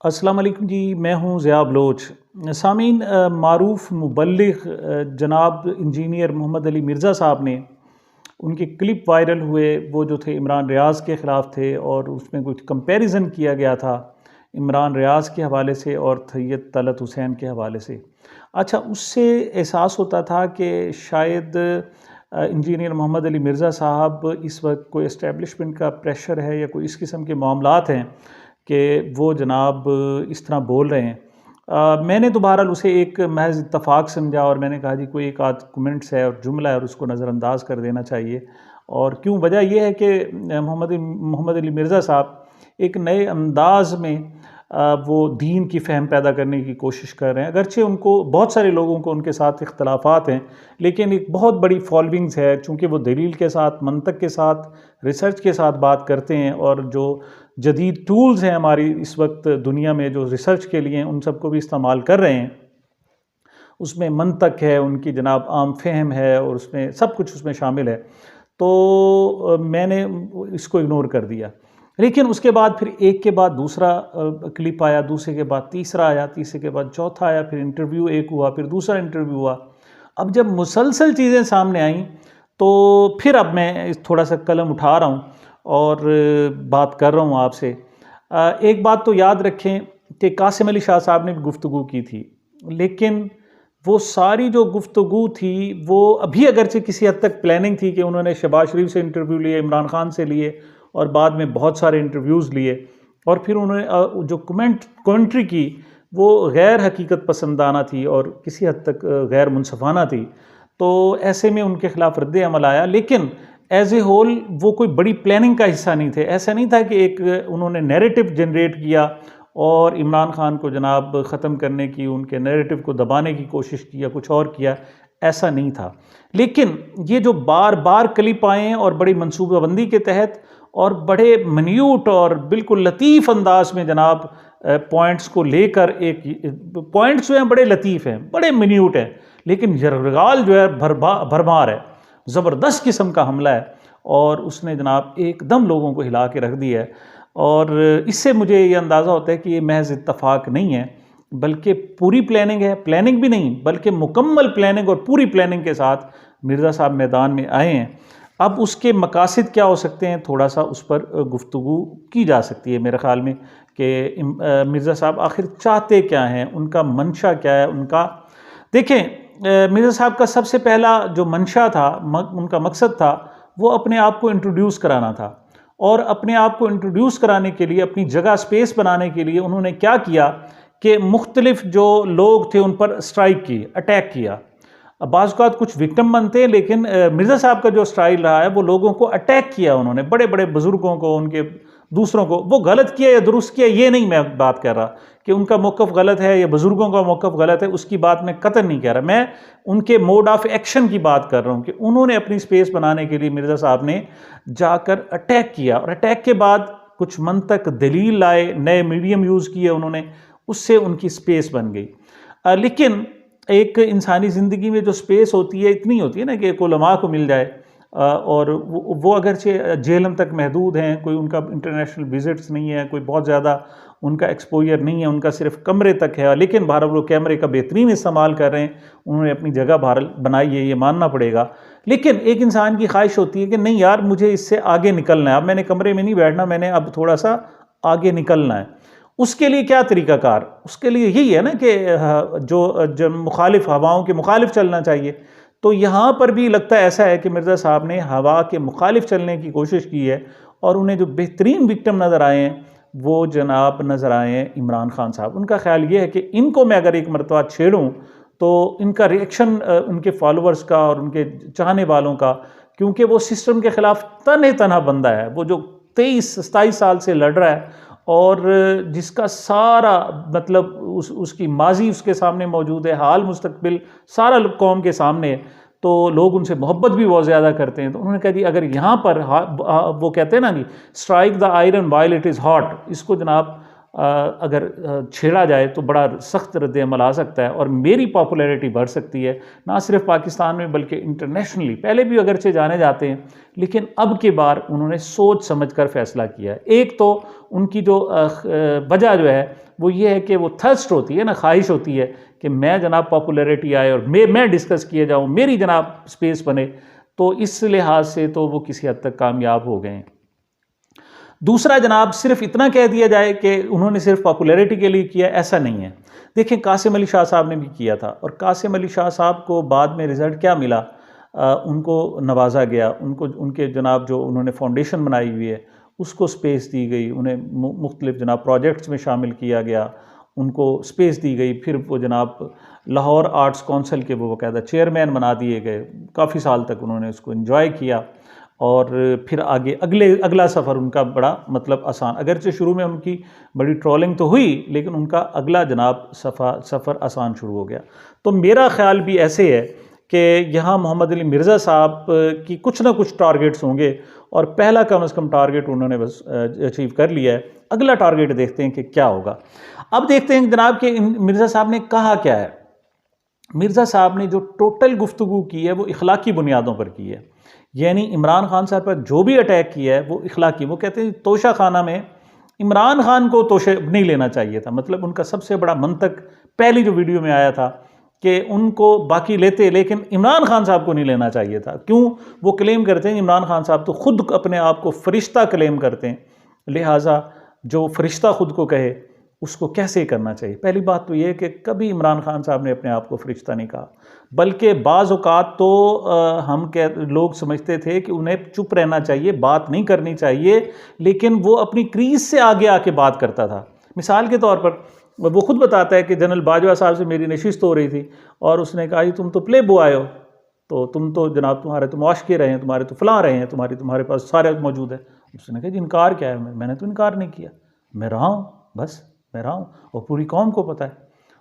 अस्सलाम वालेकुम जी, मैं हूँ ज़िया बलोच। सामीन, मारूफ मुबल्लिग जनाब इंजीनियर मोहम्मद अली मिर्ज़ा साहब ने उनके क्लिप वायरल हुए, वो जो थे इमरान रियाज़ के ख़िलाफ़ थे और उसमें कुछ कंपैरिज़न किया गया था इमरान रियाज़ के हवाले से और सैयद तलत हुसैन के हवाले से। अच्छा, उससे एहसास होता था कि शायद इंजीनियर मोहम्मद अली मिर्ज़ा साहब इस वक्त कोई इस्टेब्लिशमेंट का प्रेशर है या कोई इस किस्म के मामलात हैं कि वो जनाब इस तरह बोल रहे हैं। मैंने तो बहरहाल उसे एक महज़ इत्तफ़ाक समझा और मैंने कहा जी कोई एक आध कमेंट्स है और जुमला है और उसको नज़रअंदाज कर देना चाहिए। और क्यों, वजह ये है कि मोहम्मद अली मिर्ज़ा साहब एक नए अंदाज़ में वो दीन की फ़हम पैदा करने की कोशिश कर रहे हैं। अगरचे उनको बहुत सारे लोगों को उनके साथ इख्तलाफ़ात हैं, लेकिन एक बहुत बड़ी फॉलोइंग्स है, चूँकि वो दलील के साथ, मंतक के साथ, रिसर्च के साथ बात करते हैं और जो जदीद टूल्स हैं हमारी इस वक्त दुनिया में जो रिसर्च के लिए उन सबको भी इस्तेमाल कर रहे हैं। उसमें मंतक है, उनकी जनाब आम फ़हम है और उसमें सब कुछ उसमें शामिल है। तो मैंने इसको इग्नोर कर दिया। लेकिन उसके बाद फिर एक के बाद दूसरा क्लिप आया, दूसरे के बाद तीसरा आया, तीसरे के बाद चौथा आया, फिर इंटरव्यू एक हुआ, फिर दूसरा इंटरव्यू हुआ। अब जब मुसलसल चीज़ें सामने आईं, तो फिर अब मैं थोड़ा सा कलम उठा रहा हूँ और बात कर रहा हूँ आपसे। एक बात तो याद रखें कि कासिम अली शाह साहब ने भी गुफ्तगू की थी, लेकिन वो सारी जो गुफ्तगू थी वो अभी अगरचे किसी हद तक प्लानिंग थी कि उन्होंने शहबाज शरीफ से इंटरव्यू लिए, इमरान खान से लिए और बाद में बहुत सारे इंटरव्यूज़ लिए और फिर उन्होंने जो कमेंट्री की वो गैर हकीकत पसंदाना थी और किसी हद तक गैर मुनसफ़ाना थी। तो ऐसे में उनके ख़िलाफ़ रद्द अमल आया, लेकिन एज़ ए होल वो कोई बड़ी प्लानिंग का हिस्सा नहीं थे। ऐसा नहीं था कि एक उन्होंने नैरेटिव जनरेट किया और इमरान खान को जनाब ख़त्म करने की, उनके नैरेटिव को दबाने की कोशिश की या कुछ और किया, ऐसा नहीं था। लेकिन ये जो बार बार क्लिप आए और बड़ी मनसूबाबंदी के तहत और बड़े मिन्यूट और बिल्कुल लतीफ़ अंदाज में जनाब पॉइंट्स को लेकर, एक पॉइंट्स जो हैं बड़े लतीफ़ हैं, बड़े मिन्यूट हैं, लेकिन यरगाल जो है भरमार है, ज़बरदस्त किस्म का हमला है और उसने जनाब एकदम लोगों को हिला के रख दिया है। और इससे मुझे ये अंदाज़ा होता है कि ये महज़ इत्तफ़ाक नहीं है, बल्कि पूरी प्लानिंग है। प्लानिंग भी नहीं बल्कि मुकम्मल प्लानिंग और पूरी प्लानिंग के साथ मिर्ज़ा साहब मैदान में आए हैं। अब उसके मकासद क्या हो सकते हैं, थोड़ा सा उस पर गुफ्तगू की जा सकती है मेरे ख़्याल में कि मिर्ज़ा साहब आखिर चाहते क्या हैं, उनका मंशा क्या है। उनका देखें, मिर्ज़ा साहब का सबसे पहला जो मंशा था, उनका मकसद था, वो अपने आप को इंट्रोड्यूस कराना था और अपने आप को इंट्रोड्यूस कराने के लिए, अपनी जगह स्पेस बनाने के लिए उन्होंने क्या किया कि मुख्तलिफ जो लोग थे उन पर स्ट्राइक की, अटैक किया। अब बाज़ औक़ात कुछ विक्टिम बनते हैं, लेकिन मिर्ज़ा साहब का जो स्टाइल रहा है वो लोगों को अटैक किया उन्होंने, बड़े बड़े बुज़ुर्गों को, उनके दूसरों को। वो गलत किया या दुरुस्त किया ये नहीं मैं बात कर रहा कि उनका मौक़िफ़ गलत है या बुज़ुर्गों का मौक़िफ़ गलत है, उसकी बात मैं कतई नहीं कह रहा। मैं उनके मोड ऑफ़ एक्शन की बात कर रहा हूँ कि उन्होंने अपनी स्पेस बनाने के लिए मिर्ज़ा साहब ने जाकर अटैक किया और अटैक के बाद कुछ मंतक, दलील लाए, नए मीडियम यूज़ किए उन्होंने, उससे उनकी स्पेस बन गई। लेकिन एक इंसानी ज़िंदगी में जो स्पेस होती है इतनी होती है ना कि एक उलमा को मिल जाए, और वो अगरचे जेहलम तक महदूद हैं, कोई उनका इंटरनेशनल विज़िट्स नहीं है, कोई बहुत ज़्यादा उनका एक्सपोजर नहीं है, उनका सिर्फ कमरे तक है, लेकिन बहरहाल वो कैमरे का बेहतरीन इस्तेमाल कर रहे हैं, उन्होंने अपनी जगह बहरहाल बनाई है, ये मानना पड़ेगा। लेकिन एक इंसान की ख्वाहिश होती है कि नहीं यार, मुझे इससे आगे निकलना है, अब मैंने कमरे में नहीं बैठना, मैंने अब थोड़ा सा आगे निकलना है। उसके लिए क्या तरीक़ाकार? उसके लिए यही है ना कि जो मुखालिफ हवाओं के मुखालिफ चलना चाहिए। तो यहाँ पर भी लगता है ऐसा है कि मिर्ज़ा साहब ने हवा के मुखालिफ चलने की कोशिश की है और उन्हें जो बेहतरीन विक्टिम नज़र आए हैं वो जनाब नज़र आए हैं इमरान खान साहब। उनका ख्याल ये है कि इनको मैं अगर एक मरतबा छेड़ूँ तो इनका रिएक्शन, उनके फॉलोअर्स का और उनके चाहने वालों का, क्योंकि वो सिस्टम के ख़िलाफ़ तने तना बंदा है, वो जो 23-27 साल से लड़ रहा है और जिसका सारा मतलब उसकी माजी उसके सामने मौजूद है, हाल मुस्तकबिल सारा कौम के सामने है, तो लोग उनसे मोहब्बत भी बहुत ज़्यादा करते हैं। तो उन्होंने कहा जी अगर यहाँ पर वो कहते हैं ना जी, strike the iron while it is hot, इसको जनाब अगर छेड़ा जाए तो बड़ा सख्त रद्द-ए-अमल आ सकता है और मेरी पॉपुलैरिटी बढ़ सकती है, ना सिर्फ पाकिस्तान में बल्कि इंटरनेशनली। पहले भी अगरचे जाने जाते हैं, लेकिन अब की बार उन्होंने सोच समझ कर फैसला किया है। एक तो उनकी जो वजह जो है वो ये है कि वो थर्स्ट होती है ना, ख्वाहिश होती है कि मैं जनाब पॉपुलैरिटी आए और मैं डिस्कस किए जाऊँ, मेरी जनाब स्पेस बने। तो इस लिहाज से तो वो किसी हद तक कामयाब हो गए हैं। दूसरा जनाब, सिर्फ इतना कह दिया जाए कि उन्होंने सिर्फ पॉपुलैरिटी के लिए किया, ऐसा नहीं है। देखें, कासिम अली शाह साहब ने भी किया था और कासिम अली शाह साहब को बाद में रिज़ल्ट क्या मिला, उनको नवाजा गया, उनको उनके जनाब जो उन्होंने फाउंडेशन बनाई हुई है उसको स्पेस दी गई, उन्हें मुख्तलिफ जनाब प्रोजेक्ट्स में शामिल किया गया, उनको स्पेस दी गई। फिर वो जनाब लाहौर आर्ट्स काउंसिल के वो बाकायदा चेयरमैन बना दिए गए। काफ़ी साल तक उन्होंने उसको एंजॉय किया और फिर आगे अगला सफ़र उनका बड़ा मतलब आसान, अगरचे शुरू में उनकी बड़ी ट्रोलिंग तो हुई, लेकिन उनका अगला जनाब सफ़र आसान शुरू हो गया। तो मेरा ख़्याल भी ऐसे है कि यहाँ मोहम्मद अली मिर्ज़ा साहब की कुछ ना कुछ टारगेट्स होंगे और पहला कम से कम टारगेट उन्होंने बस अचीव कर लिया है। अगला टारगेट देखते हैं कि क्या होगा। अब देखते हैं जनाब कि मिर्ज़ा साहब ने कहा क्या है। मिर्ज़ा साहब ने जो टोटल गुफ्तगू की है वो इखलाकी बुनियादों पर की है, यानी इमरान खान साहब पर जो भी अटैक किया है वो इखलाकी। वो कहते हैं तोशा खाना में इमरान खान को तोशे नहीं लेना चाहिए था। मतलब उनका सबसे बड़ा मंतक पहली जो वीडियो में आया था कि उनको बाकी लेते, लेकिन इमरान खान साहब को नहीं लेना चाहिए था। क्यों? वो क्लेम करते हैं इमरान खान साहब तो खुद अपने आप को फरिश्ता क्लेम करते हैं, लिहाजा जो फरिश्ता खुद को कहे उसको कैसे करना चाहिए। पहली बात तो ये है कि कभी इमरान खान साहब ने अपने आप को फरिश्ता नहीं कहा, बल्कि बाज़ औक़ात तो लोग समझते थे कि उन्हें चुप रहना चाहिए, बात नहीं करनी चाहिए, लेकिन वो अपनी क्रीज़ से आगे आके बात करता था। मिसाल के तौर पर वो खुद बताता है कि जनरल बाजवा साहब से मेरी नशिस्त हो रही थी और उसने कहा तुम तो प्ले बॉय हो, तो तुम तो जनाब तुम्हारे तो मुआशके रहे हैं, तुम्हारे तो फलां रहे हैं, तुम्हारे पास सारे मौजूद है। उसने कहा जी इनकार क्या है, मैंने तो इनकार नहीं किया, मैं रहा हूँ, बस मैं रहा हूँ और पूरी कौम को पता है,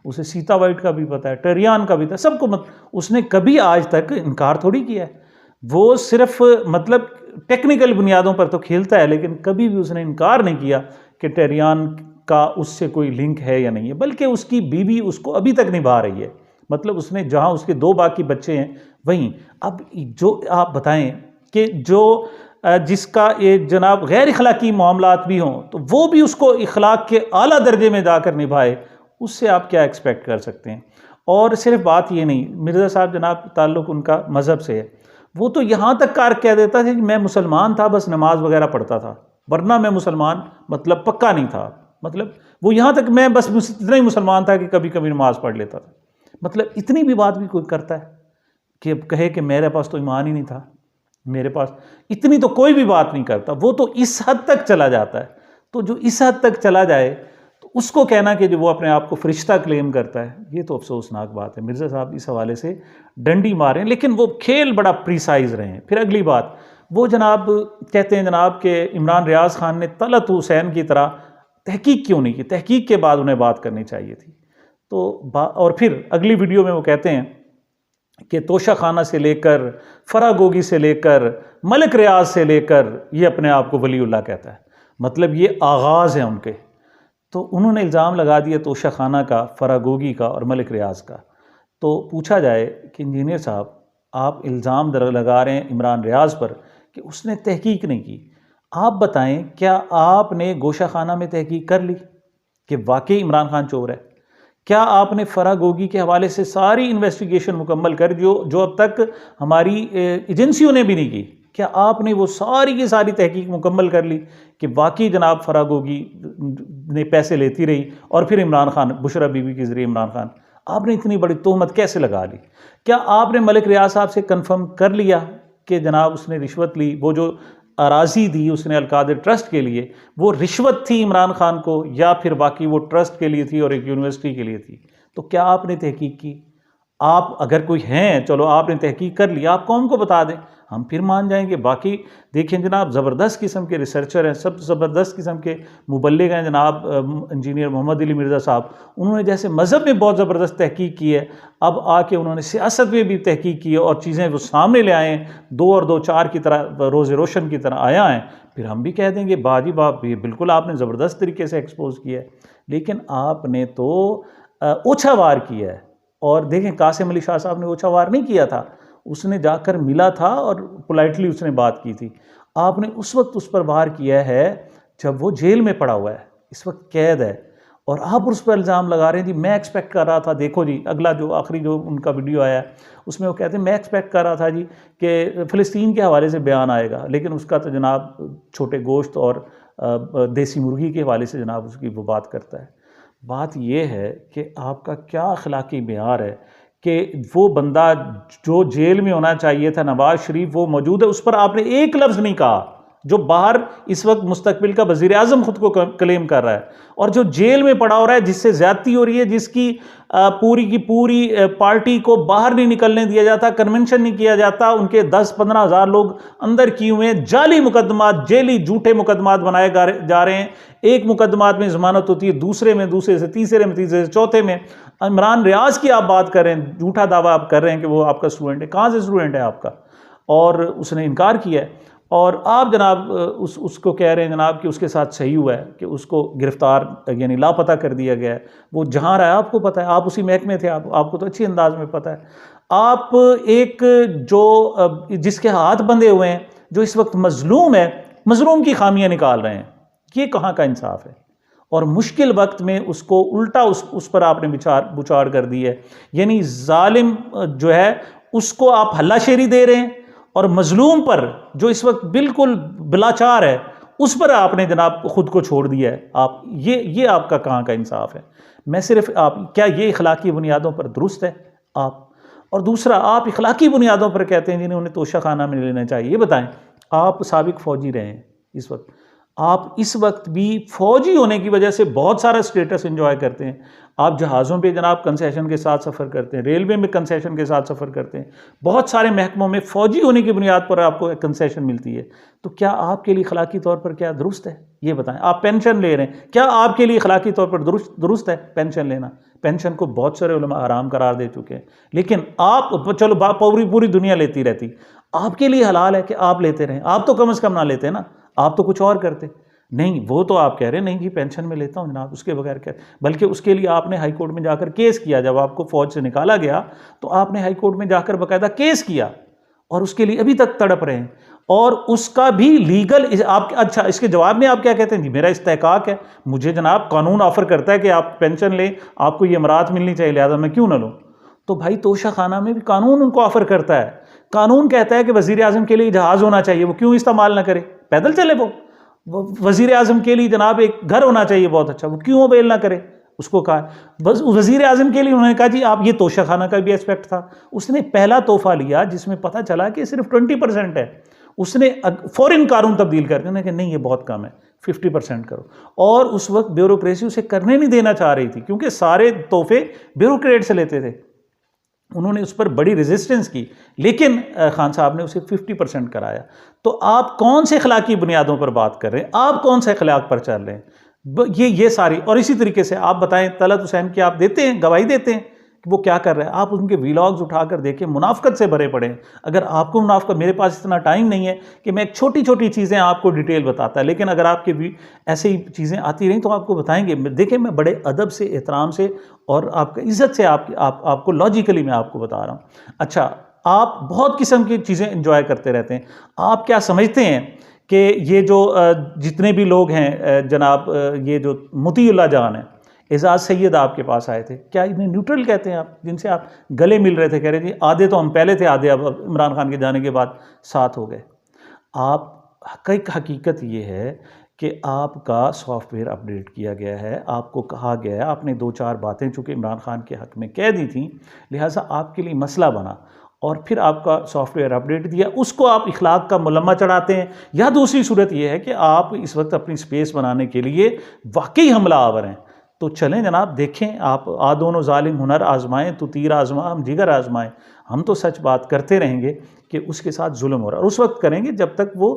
उसे सीता वाइट का भी पता है, टेरियान का भी था, सबको उसने कभी आज तक इनकार थोड़ी किया है। वो सिर्फ मतलब टेक्निकल बुनियादों पर तो खेलता है, लेकिन कभी भी उसने इनकार नहीं किया कि टेरियान का उससे कोई लिंक है या नहीं है। बल्कि उसकी बीवी उसको अभी तक निभा रही है, मतलब उसने जहाँ उसके 2 बाकी बच्चे हैं वहीं। अब जो आप बताएं कि जो जिसका ये जनाब गैर इखलाकी मामलात भी हों तो वो भी उसको इखलाक के आला दर्जे में जाकर निभाए, उससे आप क्या एक्सपेक्ट कर सकते हैं। और सिर्फ बात ये नहीं, मिर्ज़ा साहब जनाब ताल्लुक़ उनका मज़हब से है। वो तो यहाँ तक कह देता था कि मैं मुसलमान था, बस नमाज वगैरह पढ़ता था, वरना मैं मुसलमान मतलब पक्का नहीं था। मतलब वो यहाँ तक मैं बस इतना ही मुसलमान था कि कभी कभी नमाज पढ़ लेता था। मतलब इतनी भी बात भी कोई करता है कि कहे कि मेरे पास तो ईमान ही नहीं था, मेरे पास इतनी तो कोई भी बात नहीं करता। वो तो इस हद तक चला जाता है। तो जो इस हद तक चला जाए तो उसको कहना कि जो वो अपने आप को फरिश्ता क्लेम करता है, ये तो अफसोसनाक बात है। मिर्ज़ा साहब इस हवाले से डंडी मारें, लेकिन वो खेल बड़ा प्रिसाइज रहे हैं। फिर अगली बात, वो जनाब कहते हैं जनाब कि इमरान रियाज़ खान ने तलत हुसैन की तरह तहकीक क्यों नहीं की, तहकीक के बाद उन्हें बात करनी चाहिए थी। तो और फिर अगली वीडियो में वो कहते हैं कि तोशा खाना से लेकर फरागोगी से लेकर मलिक रियाज से लेकर ये अपने आप को वलीउल्लाह कहता है। मतलब ये आगाज़ है उनके। तो उन्होंने इल्ज़ाम लगा दिया तोशा खाना का, फरागोगी का और मलिक रियाज का। तो पूछा जाए कि इंजीनियर साहब आप इल्ज़ाम लगा रहे हैं इमरान रियाज पर कि उसने तहकीक नहीं की, आप बताएं क्या आपने गोशा खाना में तहकीक कर ली कि वाकई इमरान खान चोर है? क्या आपने फरागोगी के हवाले से सारी इन्वेस्टिगेशन मुकम्मल कर जो अब तक हमारी एजेंसियों ने भी नहीं की, क्या आपने वो सारी की सारी तहकीक मुकम्मल कर ली कि वाकई जनाब फरागोगी ने पैसे लेती रही और फिर इमरान खान, बुशरा बीबी के ज़रिए इमरान खान, आपने इतनी बड़ी तोहमत कैसे लगा ली? क्या आपने मलिक रियाज साहब से कंफर्म कर लिया कि जनाब उसने रिश्वत ली, वो जो अराज़ी दी उसने अलकादिर ट्रस्ट के लिए, वो रिश्वत थी इमरान खान को या फिर बाकी वो ट्रस्ट के लिए थी और एक यूनिवर्सिटी के लिए थी? तो क्या आपने तहकीक की? आप अगर कोई हैं, चलो आपने तहकीक कर लिया, आप कौम को बता दें, हम फिर मान जाएंगे। बाकी देखें जनाब, ज़बरदस्त किस्म के रिसर्चर हैं, सब ज़बरदस्त किस्म के मुबल्लिग हैं जनाब इंजीनियर मोहम्मद अली मिर्ज़ा साहब। उन्होंने जैसे मज़हब में बहुत ज़बरदस्त तहकीक की है, अब आके उन्होंने सियासत में भी तहकीक की है और चीज़ें वो सामने ले आए हैं, 2 और 2 4 की तरह, रोज़े रोशन की तरह आया हैं। फिर हम भी कह देंगे बाजी बाप, ये बिल्कुल आपने ज़बरदस्त तरीके से एक्सपोज किया है। लेकिन आपने तो ओछा वार किया है। और देखें, कासिम अली शाह साहब ने ओछा वार नहीं किया था, उसने जाकर मिला था और पोलाइटली उसने बात की थी। आपने उस वक्त उस पर वार किया है जब वो जेल में पड़ा हुआ है, इस वक्त कैद है, और आप उस पर इल्ज़ाम लगा रहे हैं जी मैं एक्सपेक्ट कर रहा था। देखो जी, अगला जो आखिरी जो उनका वीडियो आया उसमें वो कहते हैं मैं एक्सपेक्ट कर रहा था जी कि फ़लस्तीन के हवाले से बयान आएगा, लेकिन उसका तो जनाब छोटे गोश्त और देसी मुर्गी के हवाले से जनाब उसकी वो बात करता है। बात ये है कि आपका क्या अखलाकी मेयार है कि वो बंदा जो जेल में होना चाहिए था, नवाज शरीफ, वो मौजूद है, उस पर आपने एक लफ्ज़ नहीं कहा। जो बाहर इस वक्त मुस्तकबिल का वज़ीर आज़म खुद को क्लेम कर रहा है, और जो जेल में पड़ा हो रहा है, जिससे ज़्यादती हो रही है, जिसकी पूरी की पूरी पार्टी को बाहर नहीं निकलने दिया जाता, कन्वेंशन नहीं किया जाता, उनके 10-15 हज़ार लोग अंदर किए हुए हैं, जाली मुकदमात, जेली झूठे मुकदमात बनाए जा रहे हैं। एक मुकदमात में ज़मानत होती है, दूसरे में, दूसरे से तीसरे में, तीसरे से चौथे में। इमरान रियाज की आप बात कर रहे हैं, झूठा दावा आप कर रहे हैं कि वो आपका स्टूडेंट है। कहाँ से स्टूडेंट है आपका? और उसने इनकार किया है, और आप जनाब उसको कह रहे हैं जनाब कि उसके साथ सही हुआ है, कि उसको गिरफ़्तार यानी लापता कर दिया गया है। वो जहाँ रहा है आपको पता है, आप उसी महकमे थे, आपको तो अच्छी अंदाज में पता है। आप एक जो जिसके हाथ बंधे हुए हैं, जो इस वक्त मजलूम है, मजलूम की खामियां निकाल रहे हैं, ये कहाँ का इंसाफ है? और मुश्किल वक्त में उसको उल्टा उस पर आपने बुछाड़ कर दी है। यानी जालिम जो है उसको आप हल्लाशेरी दे रहे हैं, और मजलूम पर जो इस वक्त बिल्कुल बिलाचार है उस पर आपने जनाब खुद को छोड़ दिया है। आप ये आपका कहाँ का इंसाफ है? मैं सिर्फ आप क्या ये इखलाकी बुनियादों पर दुरुस्त है आप? और दूसरा, आप इखलाकी बुनियादों पर कहते हैं जिन्हें उन्हें तोशा खाना में लेना चाहिए। ये बताएं, आप साबिक फ़ौजी रहे हैं, इस वक्त आप इस वक्त भी फ़ौजी होने की वजह से बहुत सारा स्टेटस एंजॉय करते हैं। आप जहाज़ों पे जनाब कंसेशन के साथ सफ़र करते हैं, रेलवे में कंसेशन के साथ सफ़र करते हैं, बहुत सारे महकमों में फ़ौजी होने की बुनियाद पर आपको कंसेशन मिलती है। तो क्या आपके लिए अखलाकी तौर पर क्या दुरुस्त है? ये बताएं। आप पेंशन ले रहे हैं, क्या आपके लिए अखलाकी तौर पर दुरुस्त है पेंशन लेना? पेंशन को बहुत सारे उलमा हराम करार दे चुके हैं, लेकिन आप चलो पूरी दुनिया लेती रहती, आपके लिए हलाल है कि आप लेते रहें। आप तो कम से कम ना लेते ना, आप तो कुछ और करते। नहीं, वो तो आप कह रहे हैं नहीं कि पेंशन में लेता हूँ जनाब, उसके बगैर क्या, बल्कि उसके लिए आपने हाई कोर्ट में जाकर केस किया। जब आपको फ़ौज से निकाला गया तो आपने हाई कोर्ट में जाकर बाकायदा केस किया, और उसके लिए अभी तक तड़प रहे हैं, और उसका भी लीगल आप। अच्छा, इसके जवाब में आप क्या कहते हैं? जी मेरा इस्तेहकाक है, मुझे जनाब कानून ऑफ़र करता है कि आप पेंशन लें, आपको ये अमरात मिलनी चाहिए, लिहाजा मैं क्यों ना लूँ। तो भाई तोशा खाना में भी कानून उनको ऑफ़र करता है। कानून कहता है कि वज़ीर आज़म के लिए जहाज़ होना चाहिए, वो क्यों इस्तेमाल ना करे, पैदल चले वो। वज़ीर आज़म के लिए जनाब एक घर होना चाहिए बहुत अच्छा, वो क्यों अवेल ना करे, उसको कहा। बस वज़ीर आज़म के लिए उन्होंने कहा जी आप, ये तोशा खाना का भी एस्पेक्ट था। उसने पहला तोहफा लिया जिसमें पता चला कि सिर्फ 20% है, उसने फ़ौरन कानून तब्दील कर दिया, कि नहीं ये बहुत कम है, 50% करो। और उस वक्त ब्यूरोक्रेसी उसे करने नहीं देना चाह रही थी, क्योंकि सारे तोहफे ब्यूरोक्रेट से लेते थे। उन्होंने उस पर बड़ी रेजिस्टेंस की, लेकिन खान साहब ने उसे 50% कराया। तो आप कौन से अखलाकी बुनियादों पर बात कर रहे हैं? आप कौन से अखलाक पर चल रहे हैं? ये सारी, और इसी तरीके से आप बताएं, तलत हुसैन की आप देते हैं, गवाही देते हैं कि वो क्या कर रहे हैं। आप उनके वीलॉग्स उठाकर देखें, मुनाफकत से भरे पड़े हैं। अगर आपको मुनाफकत, मेरे पास इतना टाइम नहीं है कि मैं एक छोटी छोटी चीज़ें आपको डिटेल बताता, लेकिन अगर आपके भी ऐसे ही चीज़ें आती रहीं तो आपको बताएंगे। देखें, मैं बड़े अदब से, एहतराम से और आपका इज़्ज़त से आपको लॉजिकली मैं आपको बता रहा हूँ। अच्छा, आप बहुत किस्म की चीज़ें इंजॉय करते रहते हैं। आप क्या समझते हैं कि ये जो जितने भी लोग हैं जनाब, ये जो मुतीउल्लाह जान है, एजाज सैयद आपके पास आए थे, क्या इन्हें न्यूट्रल कहते हैं आप, जिनसे आप गले मिल रहे थे, कह रहे जी आधे तो हम पहले थे, आधे अब इमरान खान के जाने के बाद साथ हो गए। आप हकीकत ये है कि आपका सॉफ्टवेयर अपडेट किया गया है, आपको कहा गया है, आपने 2-4 बातें चूँकि इमरान खान के हक़ में कह दी थी, लिहाजा आपके लिए मसला बना, और फिर आपका सॉफ्टवेयर अपडेट दिया, उसको आप इखलाक का मुलम्मा चढ़ाते हैं। या दूसरी सूरत यह है कि आप इस वक्त अपनी स्पेस बनाने के लिए वाकई हमला आवर हैं। तो चलें जनाब, देखें, आप दोनों जालिम हुनर आजमाएं, तो तीर आजमा हम जिगर आजमाएं। हम तो सच बात करते रहेंगे कि उसके साथ जुल्म हो रहा है, और उस वक्त करेंगे जब तक वो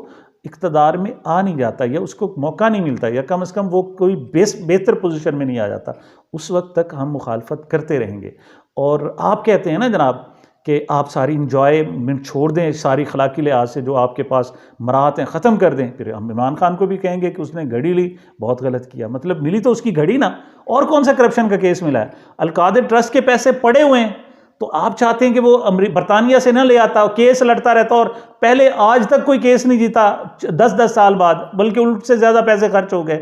इक़्तिदार में आ नहीं जाता, या उसको मौका नहीं मिलता, या कम से कम वो कोई बेहतर पोजीशन में नहीं आ जाता, उस वक्त तक हम मुखालफत करते रहेंगे। और आप कहते हैं ना जनाब कि आप सारी इंजॉयमेंट छोड़ दें, सारी अखलाकी लिहाज से जो आपके पास मराहत हैं ख़त्म कर दें। फिर हम इमरान खान को भी कहेंगे कि उसने घड़ी ली, बहुत गलत किया। मतलब मिली तो उसकी घड़ी ना, और कौन सा करप्शन का केस मिला है? अलकादिर ट्रस्ट के पैसे पड़े हुए हैं, तो आप चाहते हैं कि वो बरतानिया से ना ले आता, केस लड़ता रहता, और पहले आज तक कोई केस नहीं जीता 10-10 साल बाद, बल्कि उल्ट से ज़्यादा पैसे खर्च हो गए।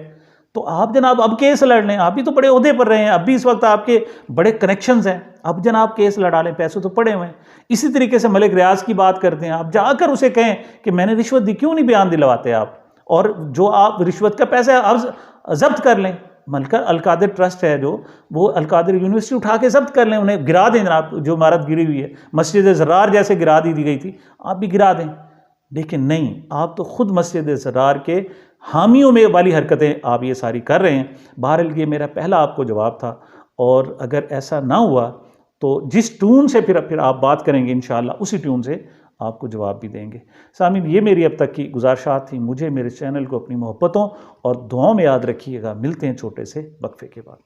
तो आप जनाब अब केस लड़ लें, आप भी तो बड़े ओहदे पर रहे हैं, अब भी इस वक्त आपके बड़े कनेक्शंस हैं, अब जनाब केस लड़ा लें, पैसे तो पड़े हुए हैं। इसी तरीके से मलिक रियाज की बात करते हैं, आप जाकर उसे कहें कि मैंने रिश्वत दी, क्यों नहीं बयान दिलवाते आप, और जो आप रिश्वत का पैसा है आप जब्त कर लें। मलका अलकादिर ट्रस्ट है जो, वो अलकादिर यूनिवर्सिटी उठा के जब्त कर लें, उन्हें गिरा दें जनाब, जो इमारत गिरी हुई है, मस्जिद ज़रार जैसे गिरा दी गई थी, आप भी गिरा दें। लेकिन नहीं, आप तो खुद मस्जिद ज़रार के हामियों में वाली हरकतें आप ये सारी कर रहे हैं। बहरहाल ये मेरा पहला आपको जवाब था, और अगर ऐसा ना हुआ तो जिस ट्यून से फिर आप बात करेंगे इंशाअल्लाह उसी ट्यून से आपको जवाब भी देंगे। सामीन, ये मेरी अब तक की गुजारिशात थी। मुझे मेरे चैनल को अपनी मोहब्बतों और दुआओं में याद रखिएगा। मिलते हैं छोटे से वक्फे के बाद।